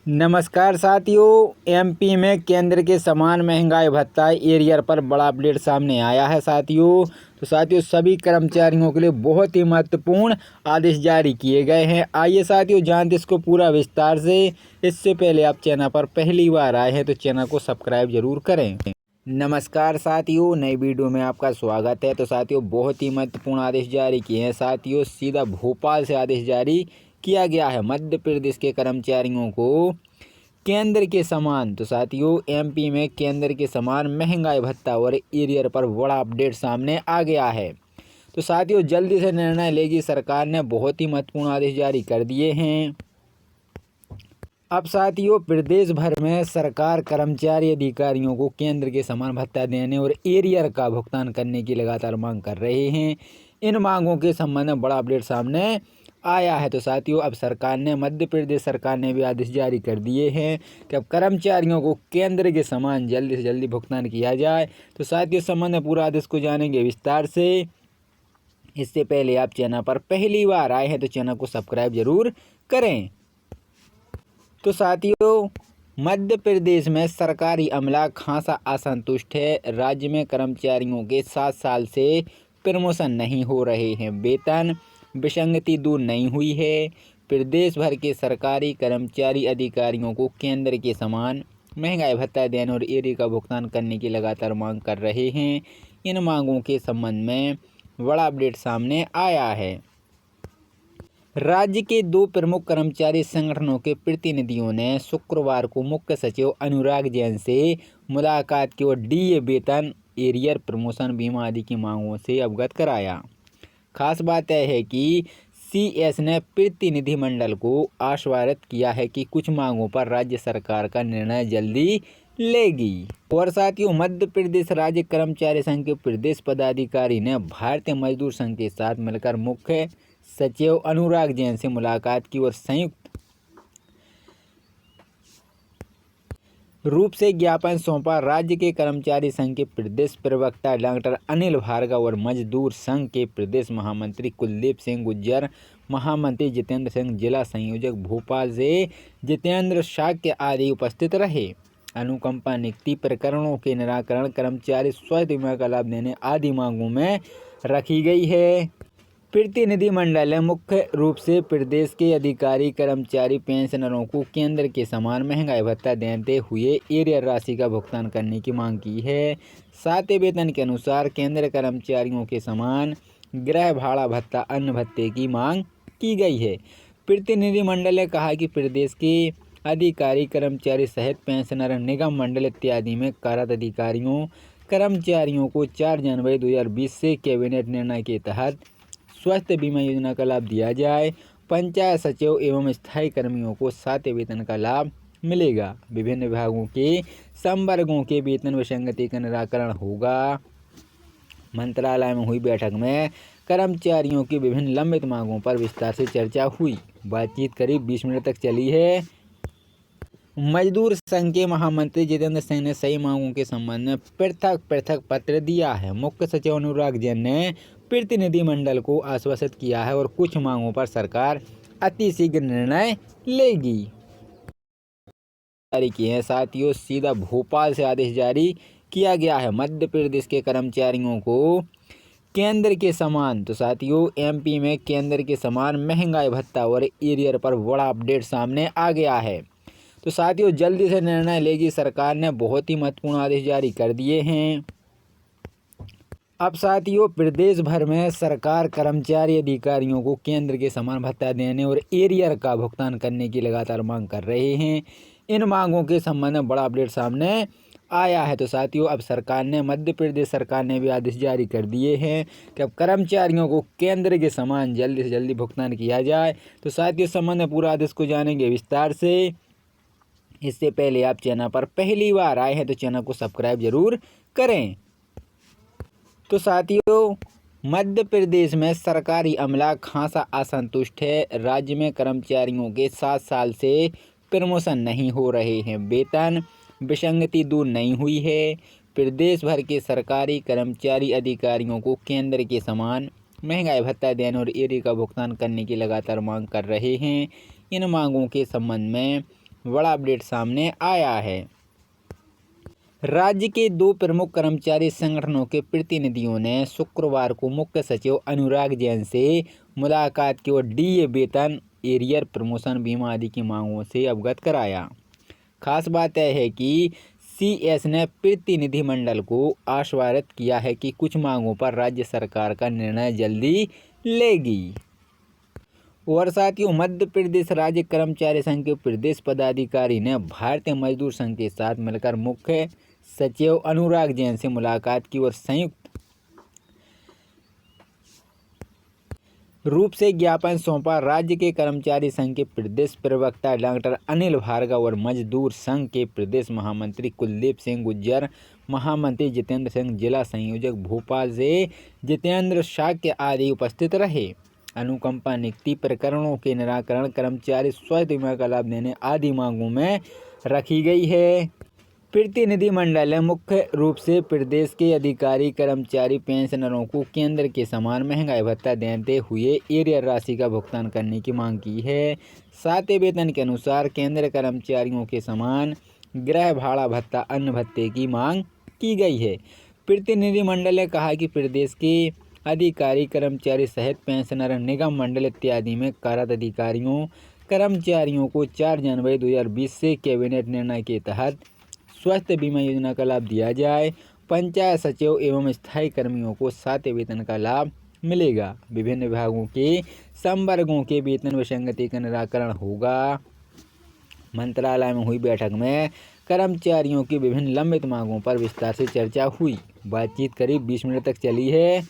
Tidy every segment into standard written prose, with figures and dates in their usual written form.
नमस्कार साथियों, एमपी में केंद्र के समान महंगाई भत्ता एरियर पर बड़ा अपडेट सामने आया है साथियों। तो साथियों, सभी कर्मचारियों के लिए बहुत ही महत्वपूर्ण आदेश जारी किए गए हैं। आइए साथियों, जानते इसको पूरा विस्तार से। इससे पहले आप चैनल पर पहली बार आए हैं तो चैनल को सब्सक्राइब जरूर करें। नमस्कार साथियों, नई वीडियो में आपका स्वागत है। तो साथियों, बहुत ही महत्वपूर्ण आदेश जारी किए हैं साथियों। सीधा भोपाल से आदेश जारी किया गया है मध्य प्रदेश के कर्मचारियों को केंद्र के समान। तो साथियों, एमपी में केंद्र के समान महंगाई भत्ता और एरियर पर बड़ा अपडेट सामने आ गया है। तो साथियों, जल्दी से निर्णय लेगी सरकार ने बहुत ही महत्वपूर्ण आदेश जारी कर दिए हैं। अब साथियों, प्रदेश भर में सरकार कर्मचारी अधिकारियों को केंद्र के समान भत्ता देने और एरियर का भुगतान करने की लगातार मांग कर रहे हैं। इन मांगों के संबंध में बड़ा अपडेट सामने आया है। तो साथियों, अब सरकार ने मध्य प्रदेश सरकार ने भी आदेश जारी कर दिए हैं कि अब कर्मचारियों को केंद्र के समान जल्दी से जल्दी भुगतान किया जाए। तो साथियों, इस संबंध में पूरा आदेश को जानेंगे विस्तार से। इससे पहले आप चैनल पर पहली बार आए हैं तो चैनल को सब्सक्राइब जरूर करें। तो साथियों, मध्य प्रदेश में सरकारी अमला खासा असंतुष्ट है। राज्य में कर्मचारियों के 7 साल से प्रमोशन नहीं हो रहे हैं, वेतन विसंगति दूर नहीं हुई है। प्रदेश भर के सरकारी कर्मचारी अधिकारियों को केंद्र के समान महंगाई भत्ता देने और एरियर का भुगतान करने की लगातार मांग कर रहे हैं। इन मांगों के संबंध में बड़ा अपडेट सामने आया है। राज्य के 2 प्रमुख कर्मचारी संगठनों के प्रतिनिधियों ने शुक्रवार को मुख्य सचिव अनुराग जैन से मुलाकात की और डीए, वेतन, एरियर, प्रमोशन, बीमा आदि की मांगों से अवगत कराया। खास बात यह है कि सीएस ने प्रतिनिधिमंडल को आश्वस्त किया है कि कुछ मांगों पर राज्य सरकार का निर्णय जल्दी लेगी। और साथियों, मध्य प्रदेश राज्य कर्मचारी संघ के प्रदेश पदाधिकारी ने भारतीय मजदूर संघ के साथ मिलकर मुख्य सचिव अनुराग जैन से मुलाकात की और संयुक्त रूप से ज्ञापन सौंपा। राज्य के कर्मचारी संघ के प्रदेश प्रवक्ता डॉक्टर अनिल भार्गव और मजदूर संघ के प्रदेश महामंत्री कुलदीप सिंह गुज्जर, महामंत्री जितेंद्र सिंह, जिला संयोजक भोपाल से जितेंद्र शाक्य आदि उपस्थित रहे। अनुकंपा नियुक्ति प्रकरणों के निराकरण, कर्मचारी स्वास्थ्य बीमा का लाभ देने आदि मांगों में रखी गई है। प्रतिनिधिमंडल ने मुख्य रूप से प्रदेश के अधिकारी कर्मचारी पेंशनरों को केंद्र के समान महंगाई भत्ता देते हुए एरियर राशि का भुगतान करने की मांग की है। साथ ही वेतन के अनुसार केंद्र कर्मचारियों के समान गृह भाड़ा भत्ता, अन्य भत्ते की मांग की गई है। प्रतिनिधिमंडल ने कहा कि प्रदेश के अधिकारी कर्मचारी सहित पेंशनर, निगम मंडल इत्यादि में कार्यरत अधिकारियों कर्मचारियों को 4 जनवरी 2020 से कैबिनेट निर्णय के तहत स्वास्थ्य बीमा योजना का लाभ दिया जाए। पंचायत सचिव एवं स्थायी कर्मियों को 7 वेतन का लाभ मिलेगा। विभिन्न विभागों के संवर्गों के वेतन विसंगति का निराकरण होगा। मंत्रालय में हुई बैठक में कर्मचारियों की विभिन्न लंबित मांगों पर विस्तार से चर्चा हुई। बातचीत करीब 20 मिनट तक चली है। मजदूर संघ के महामंत्री जितेंद्र सिंह ने सही मांगों के संबंध में पृथक पत्र दिया है। मुख्य सचिव अनुराग जैन ने प्रतिनिधिमंडल को आश्वस्त किया है और कुछ मांगों पर सरकार अतिशीघ्र निर्णय लेगी। जारी किए हैं साथियों, सीधा भोपाल से आदेश जारी किया गया है मध्य प्रदेश के कर्मचारियों को केंद्र के समान। तो साथियों, एमपी में केंद्र के समान महंगाई भत्ता और एरियर पर बड़ा अपडेट सामने आ गया है। तो साथियों, जल्दी से निर्णय लेगी सरकार ने बहुत ही महत्वपूर्ण आदेश जारी कर दिए हैं। अब साथियों, प्रदेश भर में सरकार कर्मचारी अधिकारियों को केंद्र के समान भत्ता देने और एरियर का भुगतान करने की लगातार मांग कर रहे हैं। इन मांगों के संबंध में बड़ा अपडेट सामने आया है। तो साथियों, अब सरकार ने मध्य प्रदेश सरकार ने भी आदेश जारी कर दिए हैं कि अब कर्मचारियों को केंद्र के समान जल्दी से जल्दी भुगतान किया जाए। तो साथियों, इस संबंध में पूरा आदेश को जानेंगे विस्तार से। इससे पहले आप चैनल पर पहली बार आए हैं तो चैनल को सब्सक्राइब जरूर करें। तो साथियों, मध्य प्रदेश में सरकारी अमला खासा असंतुष्ट है। राज्य में कर्मचारियों के 7 साल से प्रमोशन नहीं हो रहे हैं, वेतन विसंगति दूर नहीं हुई है। प्रदेश भर के सरकारी कर्मचारी अधिकारियों को केंद्र के समान महंगाई भत्ता देने और एरियर का भुगतान करने की लगातार मांग कर रहे हैं। इन मांगों के संबंध में बड़ा अपडेट सामने आया है। राज्य के 2 प्रमुख कर्मचारी संगठनों के प्रतिनिधियों ने शुक्रवार को मुख्य सचिव अनुराग जैन से मुलाकात की और डीए वेतन, एरियर, प्रमोशन, बीमा आदि की मांगों से अवगत कराया। खास बात यह है कि सीएस ने प्रतिनिधिमंडल को आश्वस्त किया है कि कुछ मांगों पर राज्य सरकार का निर्णय जल्दी लेगी। और साथियों, मध्य प्रदेश राज्य कर्मचारी संघ के प्रदेश पदाधिकारी ने भारतीय मजदूर संघ के साथ मिलकर मुख्य सचिव अनुराग जैन से मुलाकात की और संयुक्त रूप से ज्ञापन सौंपा। राज्य के कर्मचारी संघ के प्रदेश प्रवक्ता डॉक्टर अनिल भार्गव और मजदूर संघ के प्रदेश महामंत्री कुलदीप सिंह गुज्जर, महामंत्री जितेंद्र सिंह, जिला संयोजक भोपाल से जितेंद्र शाक्य आदि उपस्थित रहे। अनुकंपा नियुक्ति प्रकरणों के निराकरण, कर्मचारी स्वास्थ्य बीमा का लाभ देने आदि मांगों में रखी गई है। प्रतिनिधिमंडल ने मुख्य रूप से प्रदेश के अधिकारी, कर्मचारी, पेंशनरों को केंद्र के समान महंगाई भत्ता देते हुए एरियर राशि का भुगतान करने की मांग की है। साथ ही वेतन के अनुसार केंद्र कर्मचारियों के समान गृह भाड़ा भत्ता, अन्न भत्ते की मांग की गई है। प्रतिनिधिमंडल ने कहा कि प्रदेश के अधिकारी, कर्मचारी सहित पेंशनर, निगम मंडल इत्यादि में कार्यरत अधिकारियों, कर्मचारियों को 4 जनवरी 2020 से कैबिनेट निर्णय के तहत स्वास्थ्य बीमा योजना का लाभ दिया जाए। पंचायत सचिव एवं स्थायी कर्मियों को 7 वेतन का लाभ मिलेगा। विभिन्न विभागों के संवर्गों के वेतन विसंगति का निराकरण होगा। मंत्रालय में हुई बैठक में कर्मचारियों की विभिन्न लंबित मांगों पर विस्तार से चर्चा हुई। बातचीत करीब 20 मिनट तक चली है।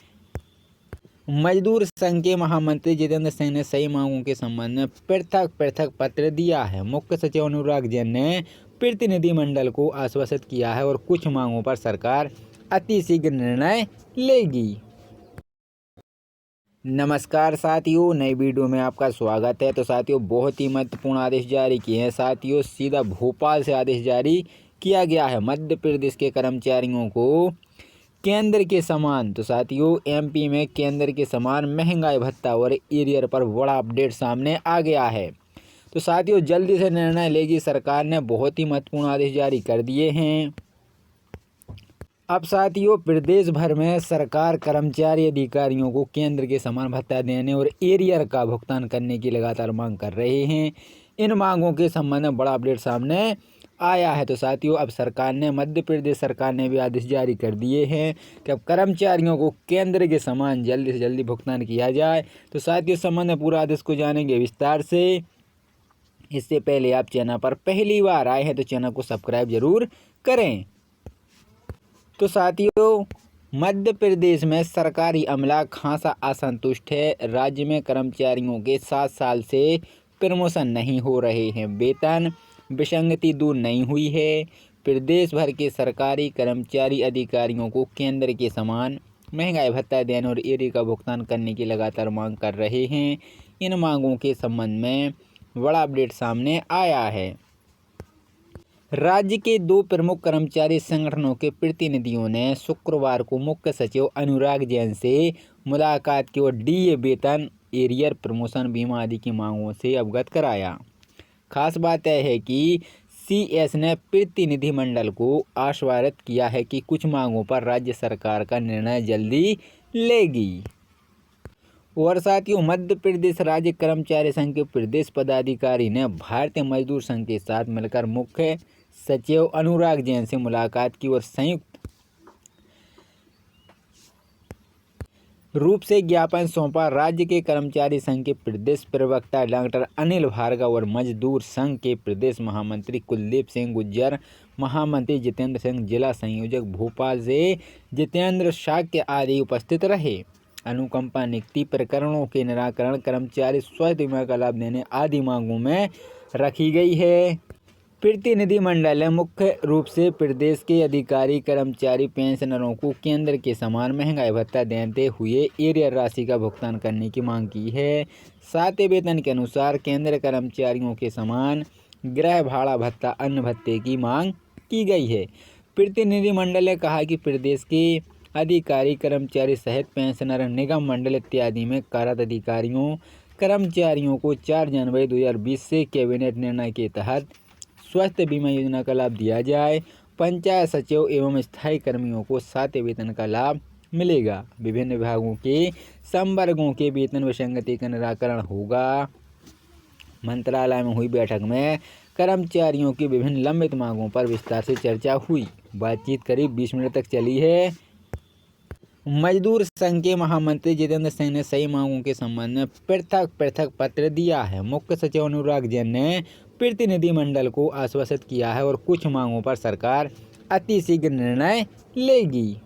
मजदूर संघ के महामंत्री जितेंद्र सिंह ने सही मांगों के संबंध में पृथक पत्र दिया है। मुख्य सचिव अनुराग जैन ने प्रतिनिधिमंडल को आश्वस्त किया है और कुछ मांगों पर सरकार अतिशीघ्र निर्णय लेगी। नमस्कार साथियों, नई वीडियो में आपका स्वागत है। तो साथियों, बहुत ही महत्वपूर्ण आदेश जारी किए हैं। साथियों, सीधा भोपाल से आदेश जारी किया गया है। मध्य प्रदेश के कर्मचारियों को केंद्र के समान, तो साथियों एमपी में केंद्र के समान महंगाई भत्ता और एरियर पर बड़ा अपडेट सामने आ गया है। तो साथियों, जल्दी से निर्णय लेगी सरकार ने बहुत ही महत्वपूर्ण आदेश जारी कर दिए हैं। अब साथियों, प्रदेश भर में सरकार कर्मचारी अधिकारियों को केंद्र के समान भत्ता देने और एरियर का भुगतान करने की लगातार मांग कर रहे हैं। इन मांगों के संबंध में बड़ा अपडेट सामने आया है। तो साथियों, अब सरकार ने, मध्य प्रदेश सरकार ने भी आदेश जारी कर दिए हैं कि अब कर्मचारियों को केंद्र के समान जल्दी से जल्दी भुगतान किया जाए। तो साथियों, संबंध में पूरा आदेश को जानेंगे विस्तार से। इससे पहले आप चैनल पर पहली बार आए हैं तो चैनल को सब्सक्राइब जरूर करें। तो साथियों, मध्य प्रदेश में सरकारी अमला खासा असंतुष्ट है। राज्य में कर्मचारियों के 7 साल से प्रमोशन नहीं हो रहे हैं। वेतन विसंगति दूर नहीं हुई है। प्रदेश भर के सरकारी कर्मचारी अधिकारियों को केंद्र के समान महंगाई भत्ता देने और एरियर का भुगतान करने की लगातार मांग कर रहे हैं। इन मांगों के संबंध में बड़ा अपडेट सामने आया है। राज्य के 2 प्रमुख कर्मचारी संगठनों के प्रतिनिधियों ने शुक्रवार को मुख्य सचिव अनुराग जैन से मुलाकात की और डीए वेतन, एरियर, प्रमोशन, बीमा आदि की मांगों से अवगत कराया। खास बात यह है कि सीएस ने प्रतिनिधिमंडल को आश्वस्त किया है कि कुछ मांगों पर राज्य सरकार का निर्णय जल्दी लेगी। और साथियों, मध्य प्रदेश राज्य कर्मचारी संघ के प्रदेश पदाधिकारी ने भारतीय मजदूर संघ के साथ मिलकर मुख्य सचिव अनुराग जैन से मुलाकात की और संयुक्त रूप से ज्ञापन सौंपा। राज्य के कर्मचारी संघ के प्रदेश प्रवक्ता डॉक्टर अनिल भार्गव और मजदूर संघ के प्रदेश महामंत्री कुलदीप सिंह गुज्जर, महामंत्री जितेंद्र सिंह, जिला संयोजक भोपाल से जितेंद्र शाक्य आदि उपस्थित रहे। अनुकंपा नियुक्ति प्रकरणों के निराकरण, कर्मचारी स्वास्थ्य बीमा का लाभ देने आदि मांगों में रखी गई है। प्रतिनिधिमंडल ने मुख्य रूप से प्रदेश के अधिकारी, कर्मचारी, पेंशनरों को केंद्र के समान महंगाई भत्ता देते हुए एरियर राशि का भुगतान करने की मांग की है। साथ ही वेतन के अनुसार केंद्र कर्मचारियों के समान गृह भाड़ा भत्ता, अन्न भत्ते की मांग की गई है। प्रतिनिधिमंडल ने कहा कि प्रदेश के अधिकारी, कर्मचारी सहित पेंशनर, निगम मंडल इत्यादि में कार्यरत अधिकारियों, कर्मचारियों को 4 जनवरी 2020 से कैबिनेट निर्णय के तहत स्वास्थ्य बीमा योजना का लाभ दिया जाए। पंचायत सचिव एवं स्थायी कर्मियों को 7वें वेतन का लाभ मिलेगा। विभिन्न विभागों के संवर्गों के वेतन विसंगति का निराकरण होगा। मंत्रालय में हुई बैठक में कर्मचारियों की विभिन्न लंबित मांगों पर विस्तार से चर्चा हुई। बातचीत करीब 20 मिनट तक चली है। मजदूर संघ के महामंत्री जितेंद्र सिंह ने सही मांगों के संबंध में पृथक पत्र दिया है। मुख्य सचिव अनुराग जैन ने प्रतिनिधिमंडल को आश्वासित किया है और कुछ मांगों पर सरकार अतिशीघ्र निर्णय लेगी।